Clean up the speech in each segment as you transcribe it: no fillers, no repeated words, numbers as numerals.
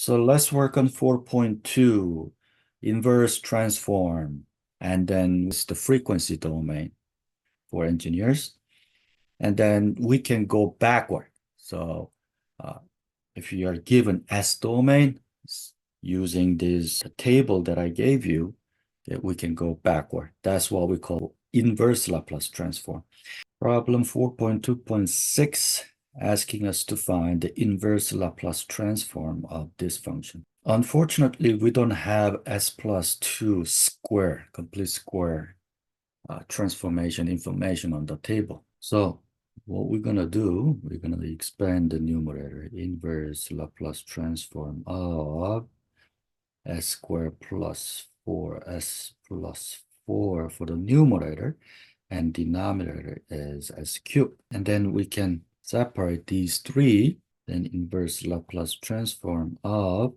So let's work on 4.2, inverse transform, and then it's the frequency domain for engineers. And then we can go backward. So if you are given S domain, using this table that I gave you, that we can go backward. That's what we call inverse Laplace transform. Problem 4.2.6, asking us to find the inverse Laplace transform of this function. Unfortunately, we don't have S plus 2 square, complete square transformation information on the table. So what we're going to do, we're going to expand the numerator, inverse Laplace transform of S squared plus 4S plus 4 for the numerator, and denominator is S cubed. And then we can separate these three, then inverse Laplace transform of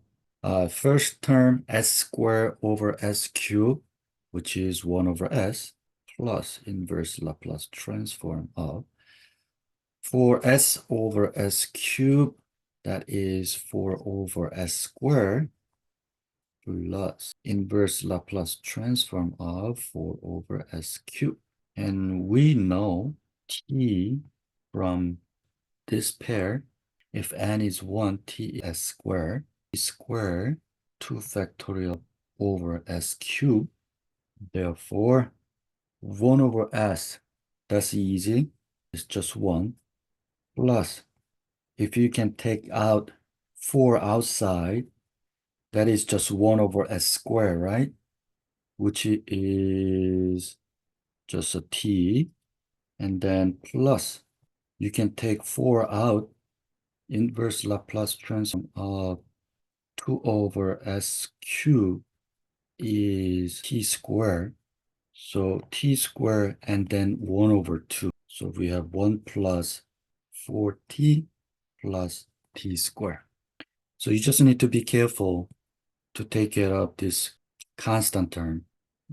first term S squared over S cubed, which is 1 over S, plus inverse Laplace transform of 4S over S cubed, that is 4 over S squared, plus inverse Laplace transform of 4 over S cubed. And we know T from this pair, if n is 1, T is S squared, T squared 2 factorial over S cubed. Therefore, 1 over S, that's easy, it's just 1, plus, if you can take out 4 outside, that is just 1 over S squared, right? Which is just a T, and then plus, you can take 4 out, inverse Laplace transform of 2 over S cubed is T squared. So T squared and then 1 over 2. So we have 1 plus 4T plus T squared. So you just need to be careful to take care of this constant term.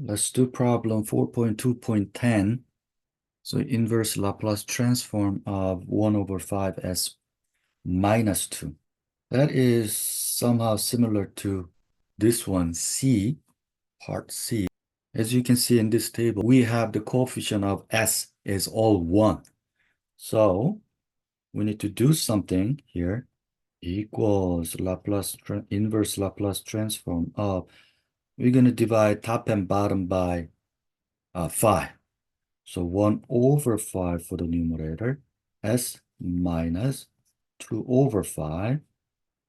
Let's do problem 4.2.10. So inverse Laplace transform of 1 over 5s minus 2. That is somehow similar to this one, C, part C. As you can see in this table, we have the coefficient of s is all 1. So we need to do something here. Equals inverse Laplace transform of, we're going to divide top and bottom by 5. So 1 over 5 for the numerator, s minus 2 over 5,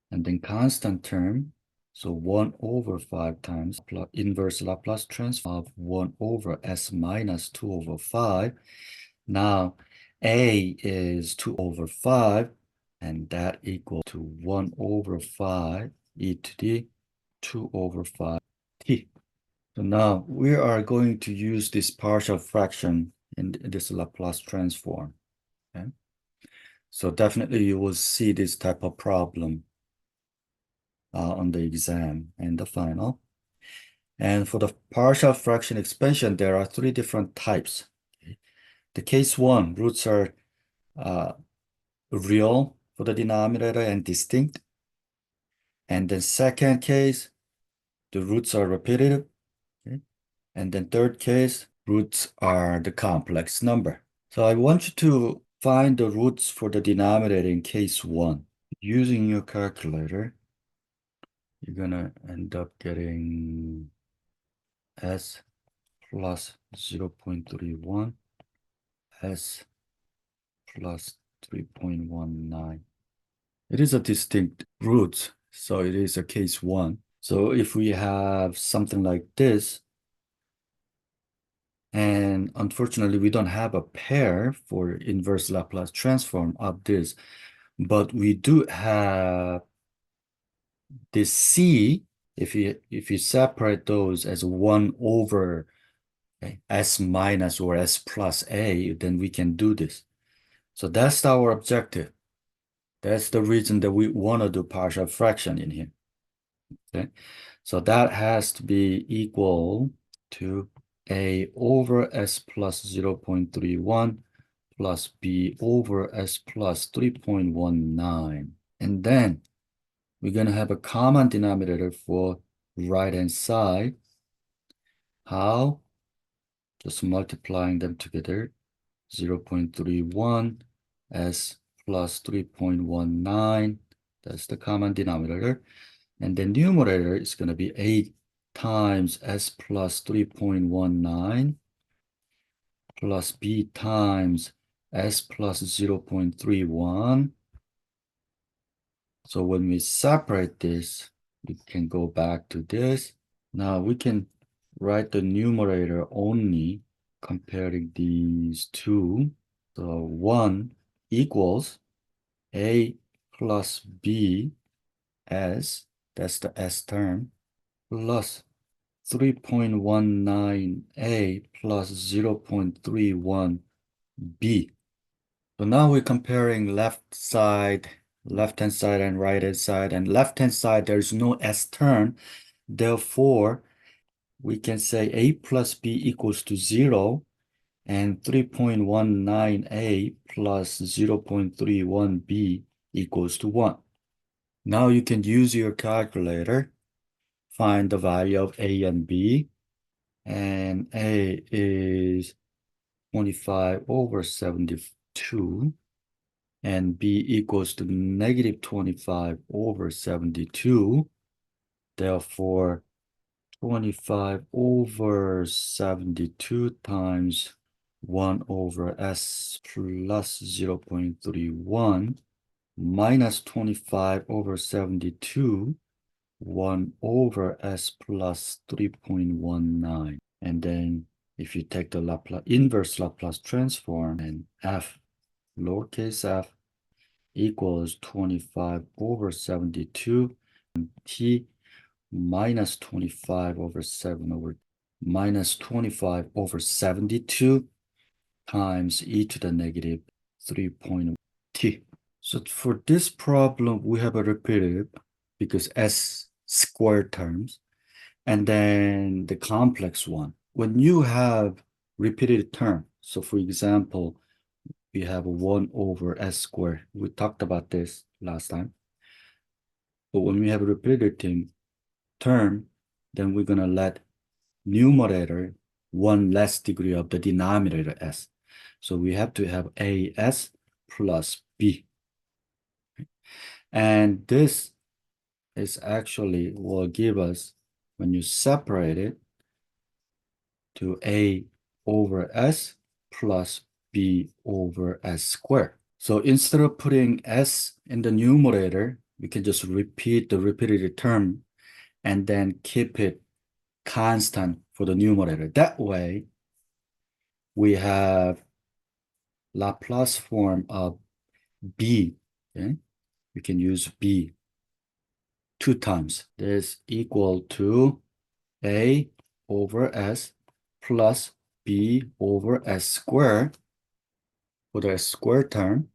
and then constant term, so 1 over 5 times inverse Laplace transform of 1 over s minus 2 over 5. Now, a is 2 over 5, and that equals to 1 over 5 e to the 2 over 5 t. So now we are going to use this partial fraction in this Laplace transform. Okay? So definitely you will see this type of problem on the exam and the final. And for the partial fraction expansion, there are 3 different types. Okay? The case 1, roots are real for the denominator and distinct. And then second case, the roots are repetitive. Okay? And then third case, roots are the complex number. So I want you to find the roots for the denominator in case 1. Using your calculator, you're gonna end up getting s plus 0.31, s plus 3.19. It is a distinct root, so it is a case 1. So if we have something like this, and unfortunately we don't have a pair for inverse Laplace transform of this, but we do have this C. If you separate those as 1 over S minus or S plus A, then we can do this. So that's our objective. That's the reason that we want to do partial fraction in here. Okay, so that has to be equal to A over S plus 0.31 plus B over S plus 3.19. And then we're going to have a common denominator for right-hand side. How? Just multiplying them together. 0.31 s plus 3.19. That's the common denominator. And the numerator is going to be 8 times s plus 3.19 plus b times s plus 0.31. So when we separate this, we can go back to this. Now we can write the numerator only comparing these two. So 1 equals a plus b s, that's the s term, plus 3.19a plus 0.31b. So now we're comparing left-hand side and right-hand side. And left-hand side, there's no s term. Therefore, we can say a plus b equals to 0 and 3.19a plus 0.31b equals to 1. Now you can use your calculator, find the value of a and b, and a is 25 over 72, and b equals to negative 25 over 72. Therefore, 25 over 72 times 1 over s plus 0.31 minus 25 over 72, 1 over s plus 3.19. And then if you take the inverse Laplace transform, and f, lowercase f, equals 25 over 72 t minus 25 over 7 over minus 25 over 72 times e to the negative 3 t. So for this problem, we have a repetitive because s squared terms, and then the complex one. When you have repeated term, so for example, we have 1 over s squared. We talked about this last time. But when we have a repeated term, then we're going to let numerator one less degree of the denominator s. So we have to have as plus b. And this is actually will give us, when you separate it, to a over s plus b over s squared. So instead of putting s in the numerator, we can just repeat the repeated term and then keep it constant for the numerator. That way, we have Laplace form of b. Okay? We can use b 2 times. This equal to a over s plus b over s squared for the square term.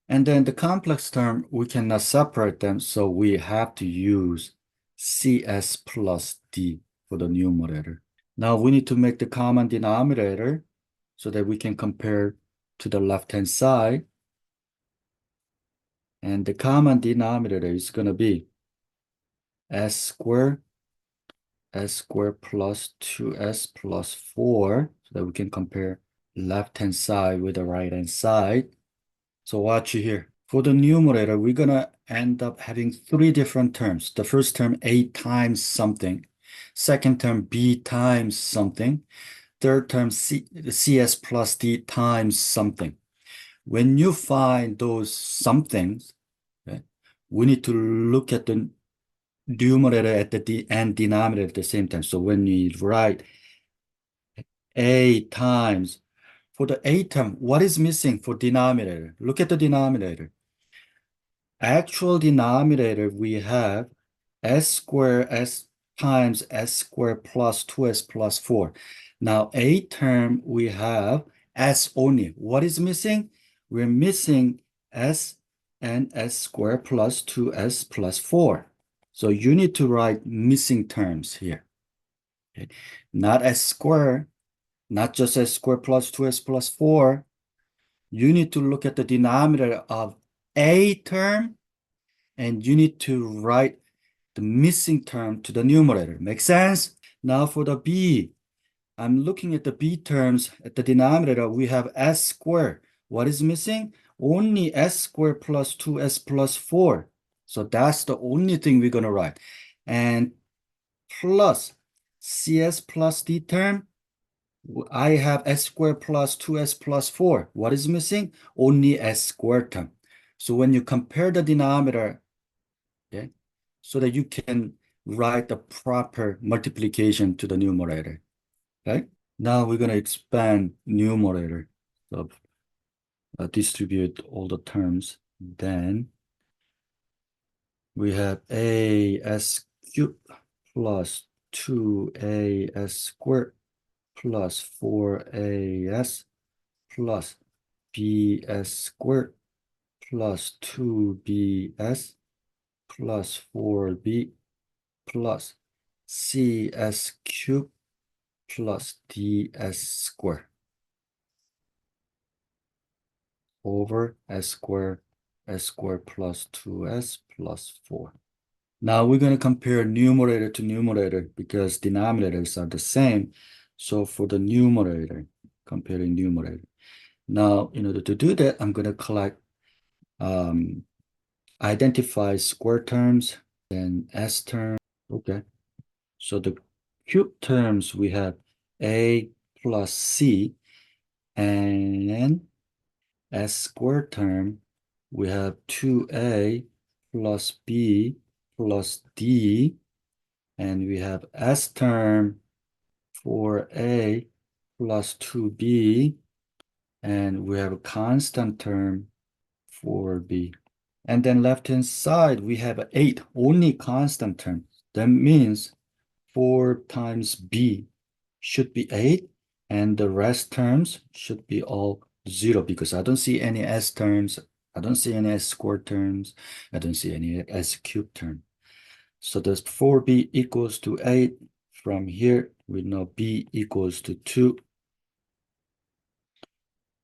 And then the complex term, we cannot separate them, so we have to use cs plus d for the numerator. Now we need to make the common denominator so that we can compare to the left-hand side. And the common denominator is going to be s squared plus 2s plus 4, so that we can compare left-hand side with the right-hand side. So watch here. For the numerator, we're going to end up having 3 different terms. The first term, a times something. Second term, b times something. Third term, cs plus d times something. When you find those somethings, okay, we need to look at the numerator at the and denominator at the same time. So when we write a times, for the a term, what is missing for denominator? Look at the denominator. Actual denominator, we have s squared s times s squared plus 2s plus 4. Now, a term, we have s only. What is missing? We're missing s and s squared plus 2s plus 4. So you need to write missing terms here. Okay. Not s squared, not just s squared plus 2s plus 4. You need to look at the denominator of a term and you need to write the missing term to the numerator. Make sense? Now for the b, I'm looking at the b terms. At the denominator, we have s squared. What is missing? Only s squared plus 2s plus 4. So that's the only thing we're going to write. And plus cs plus d term, I have s squared plus 2s plus 4. What is missing? Only s squared term. So when you compare the denominator, okay, so that you can write the proper multiplication to the numerator, okay? Now we're going to expand numerator. So distribute all the terms. Then we have as cubed plus 2as squared plus 4as plus bs squared plus 2bs plus 4b plus cs cubed plus ds squared over s squared plus 2s plus 4. Now we're going to compare numerator to numerator because denominators are the same. So for the numerator, comparing numerator. Now, in order to do that, I'm going to collect, identify square terms, then s term. Okay. So the cube terms, we have a plus c, and s squared term, we have 2a plus b plus d, and we have s term 4a plus 2b, and we have a constant term 4b. And then left-hand side, we have 8, only constant term. That means 4 times b should be 8, and the rest terms should be all 0 because I don't see any s terms, I don't see any s squared terms, I don't see any s cubed term. So this 4b equals to 8. From here, we know b equals to 2.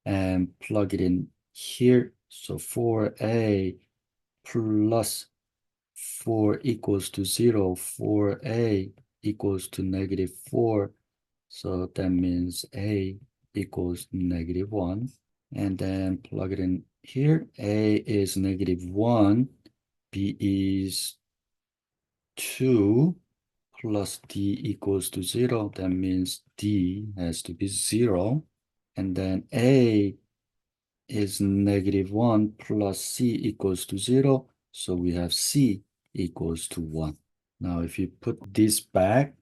And plug it in here. So 4a plus 4 equals to 0. 4a equals to -4. So that means a equals -1. And then plug it in here. A is -1. B is 2 plus d equals to 0. That means d has to be 0. And then a is -1 plus c equals to 0. So we have c equals to 1. Now if you put this back,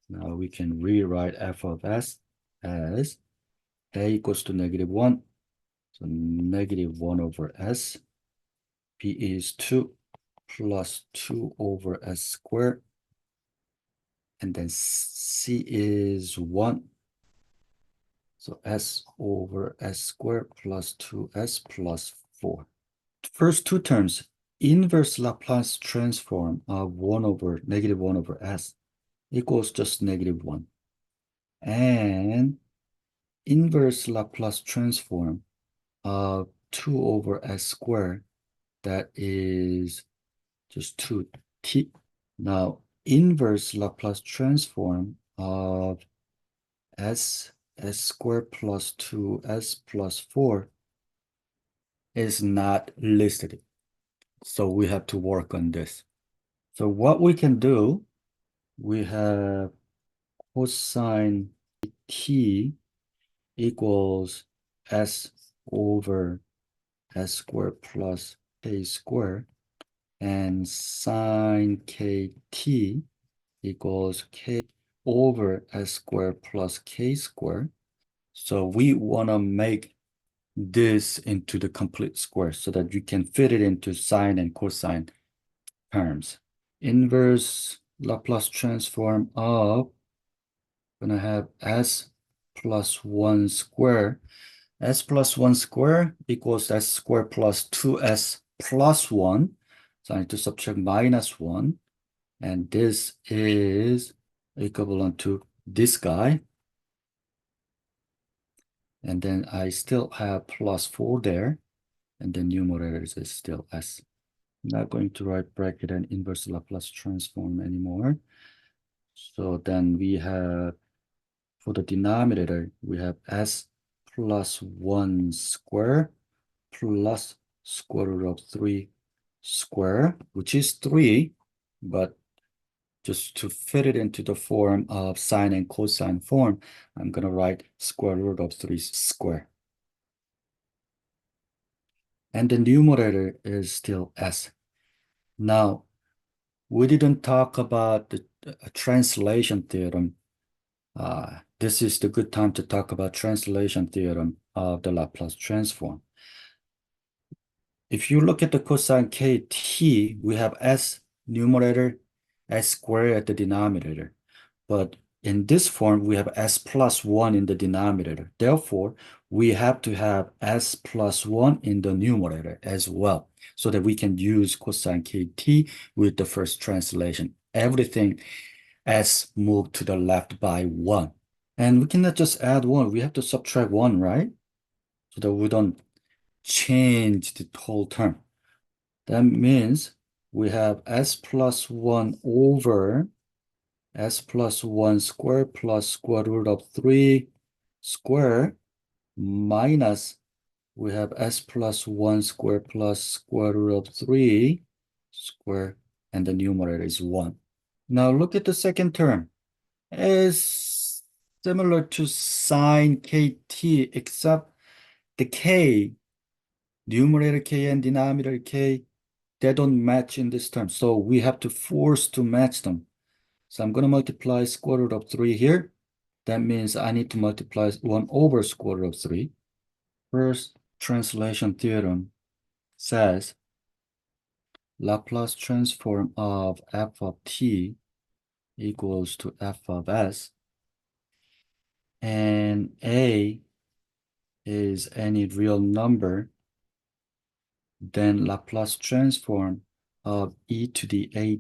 now we can rewrite f of s as a equals to -1. So -1 over s. B is 2 plus 2 over s squared. And then c is 1. So s over s squared plus 2s plus 4. First two terms, inverse Laplace transform of 1 over -1 over s equals just -1. And inverse Laplace transform of 2 over s squared, that is just 2t. Now, inverse Laplace transform of s squared plus 2s plus 4 is not listed. So we have to work on this. So what we can do, we have cosine t equals s over s squared plus k squared, and sine kt equals k over s squared plus k squared. So we want to make this into the complete square so that you can fit it into sine and cosine terms. Inverse Laplace transform of, gonna have s plus 1 square. S plus 1 square equals s squared plus 2s plus 1. So I need to subtract -1. And this is equivalent to this guy. And then I still have plus 4 there. And the numerator is still s. not going to write bracket and inverse Laplace transform anymore. So then we have, for the denominator, we have s plus 1 square plus square root of 3 square, which is 3, but just to fit it into the form of sine and cosine form, I'm going to write square root of 3 square. And the numerator is still s. Now, we didn't talk about the translation theorem. This is the good time to talk about translation theorem of the Laplace transform. If you look at the cosine kt, we have s numerator, s squared at the denominator. But in this form, we have s plus 1 in the denominator. Therefore, we have to have s plus 1 in the numerator as well, so that we can use cosine kt with the first translation. Everything s moved to the left by 1. And we cannot just add 1. We have to subtract 1, right? So that we don't change the whole term. That means we have s plus 1 over s plus 1 square plus square root of 3 square minus we have s plus 1 square plus square root of 3 square, and the numerator is 1. Now look at the second term. It's similar to sine kt, except the k, numerator k and denominator k, they don't match in this term. So we have to force to match them. So I'm going to multiply square root of 3 here. That means I need to multiply 1 over square root of 3. First translation theorem says Laplace transform of f of t equals to f of s, and a is any real number, then Laplace transform of e to the at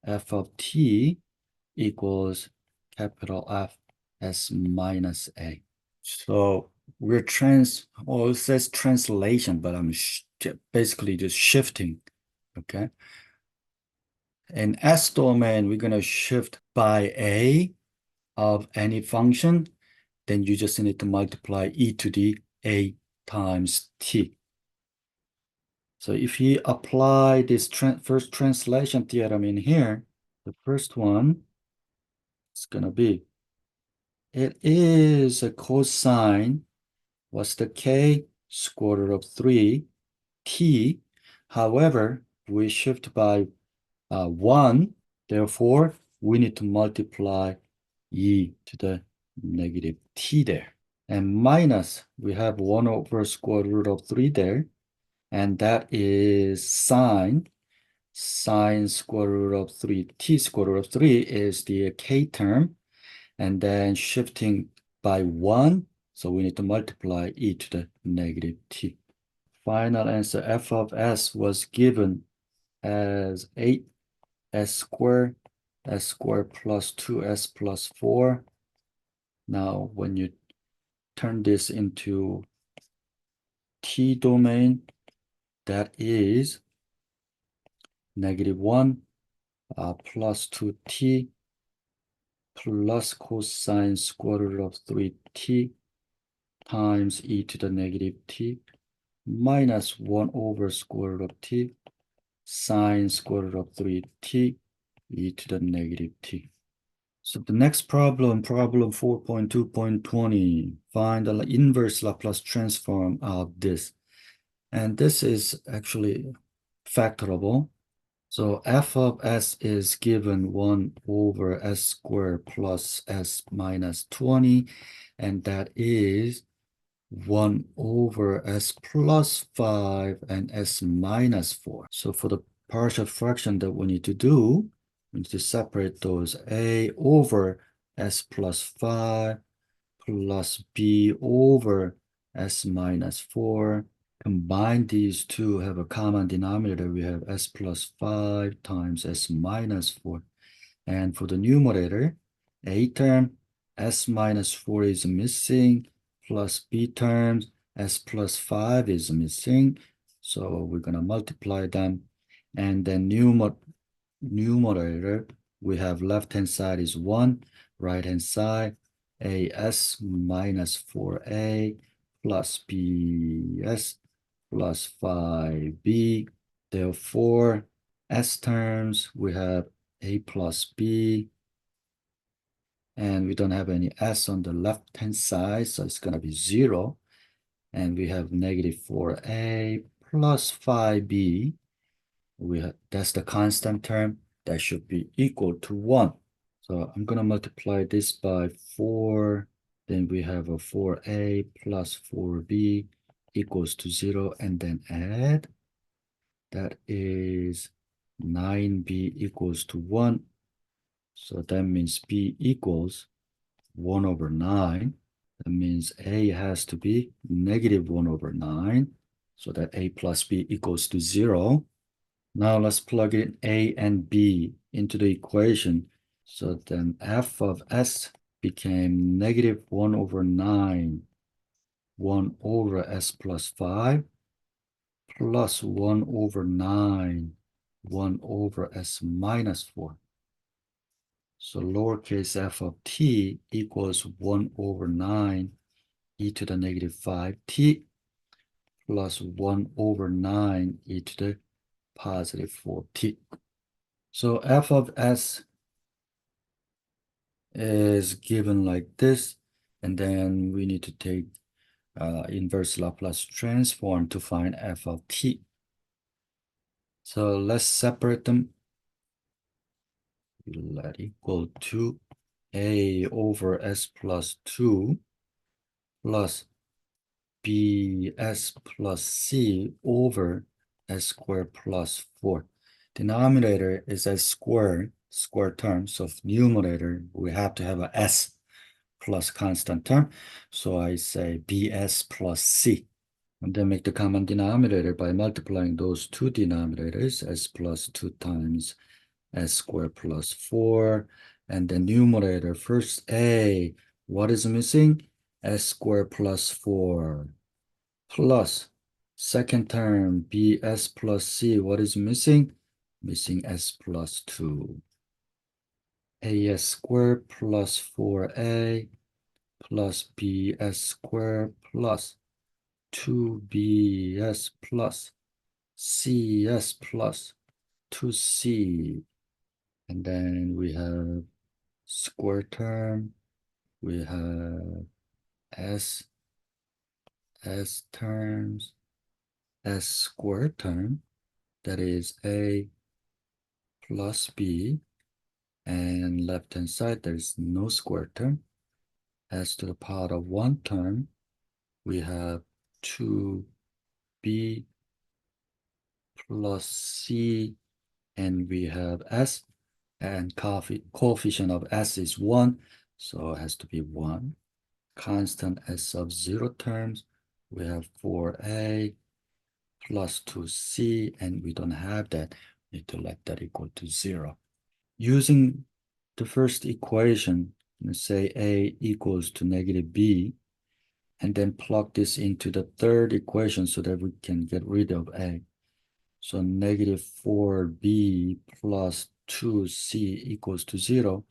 f of t equals capital F s minus a. So we're it says translation, but I'm basically just shifting, okay? In S domain, we're gonna shift by a of any function, then you just need to multiply e to the a times t. So if you apply this first translation theorem in here, the first one is gonna be, it is a cosine, what's the k? Square root of 3 t. However, we shift by 1. Therefore, we need to multiply e to the negative t there. And minus, we have 1 over square root of 3 there. And that is sine square root of 3. T square root of 3 is the k term. And then shifting by 1. So we need to multiply e to the negative t. Final answer, f of s was given as 8s squared, s squared plus 2s plus 4. Now, when you turn this into t domain, that is negative 1 plus 2t plus cosine square root of 3t times e to the negative t minus 1 over square root of t sine square root of 3t e to the negative t. So the next problem 4.2.20, find the inverse Laplace transform of this. And this is actually factorable. So f of s is given 1 over s squared plus s minus 20, and that is 1 over s plus 5 and s minus 4. So for the partial fraction that we need to do, we need to separate those. A over s plus 5 plus b over s minus 4. Combine these two, have a common denominator. We have s plus 5 times s minus 4. And for the numerator, a term, s minus 4 is missing, plus b terms, s plus 5 is missing. So we're going to multiply them. And then numerator, we have left-hand side is 1, right-hand side, as minus 4a plus bs plus 5b. Therefore, s terms, we have a plus b, and we don't have any s on the left-hand side, so it's going to be 0. And we have negative 4a plus 5b. That's the constant term. That should be equal to 1. So I'm going to multiply this by 4. Then we have a 4a plus 4b equals to 0, and then add. That is 9b equals to 1. So that means b equals 1 over 9. That means a has to be negative 1 over 9. So that a plus b equals to 0. Now let's plug in a and b into the equation. So then f of s became negative 1 over 9, 1 over s plus 5, plus 1 over 9, 1 over s minus 4. So lowercase f of t equals 1 over 9 e to the negative 5t plus 1 over 9 e to the positive 4t. So f of s is given like this, and then we need to take inverse Laplace transform to find f of t. So let's separate them. Let equal to a over s plus 2 plus bs plus c over s squared plus 4. Denominator is s squared, square term. So numerator, we have to have a s plus constant term. So I say bs plus c. And then make the common denominator by multiplying those two denominators, s plus 2 times s squared plus 4. And the numerator, first a, what is missing? S squared plus 4 plus second term bs plus c, what is missing? Missing s plus 2. As squared plus 4a plus bs squared plus 2bs plus cs plus 2c. And then we have square term, we have s terms, s square term, that is a plus b, and left-hand side, there's no square term. S to the power of 1 term, we have 2b plus c, and we have s, and coefficient of s is 1, so it has to be 1. Constant s of 0 terms, we have 4a plus 2c, and we don't have that. We need to let that equal to 0. Using the first equation, let's say a equals to negative b, and then plug this into the third equation so that we can get rid of a. So negative 4b plus 2c equals to 0.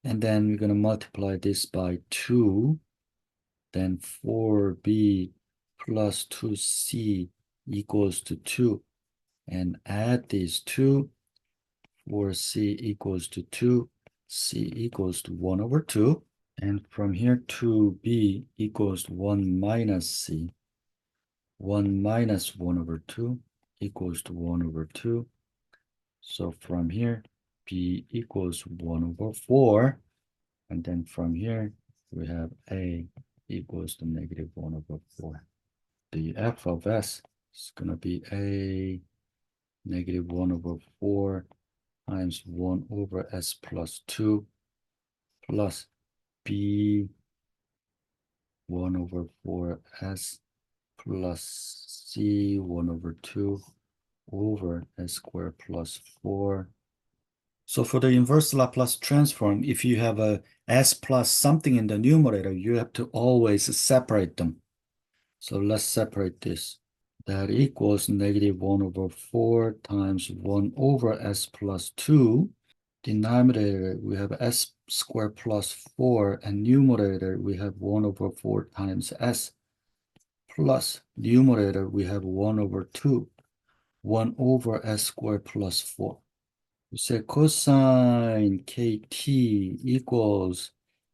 And then we're going to multiply this by 2. Then 4b plus 2c equals to 2. And add these two. 4c equals to 2. C equals to 1 over 2. And from here, 2b equals 1 minus c. 1 minus 1 over 2 equals to 1 over 2. So from here, b equals 1 over 4. And then from here, we have a equals to negative 1 over 4. The f of s is going to be a negative 1 over 4 times 1 over s plus 2 plus b 1 over 4s plus c 1 over 2 over s squared plus 4. So for the inverse Laplace transform, if you have a s plus something in the numerator, you have to always separate them. So let's separate this. that equals -1/4 times 1 over s plus 2. Denominator, we have s squared plus 4, and numerator, we have 1/4 times s plus numerator, we have 1/2, 1 over s squared plus 4. We say cosine kt equals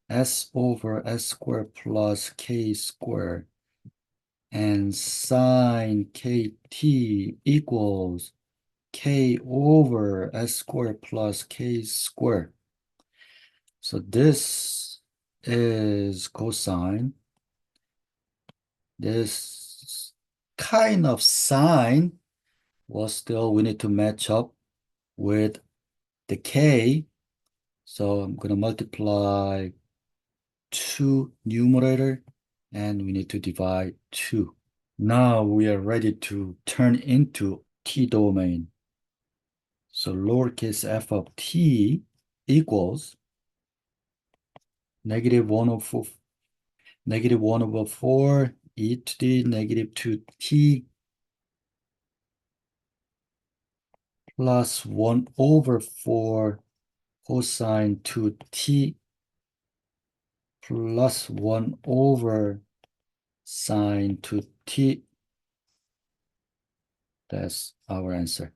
s over s squared plus k squared, and sine kt equals k over s squared plus k squared. So this is cosine. This kind of sine, well, still we need to match up with the k. So I'm going to multiply 2 numerator, and we need to divide 2. Now we are ready to turn into t domain. So lowercase f of t equals -1/4 e to the -2t plus 1/4 cosine 2t plus 1 over sine 2t. That's our answer.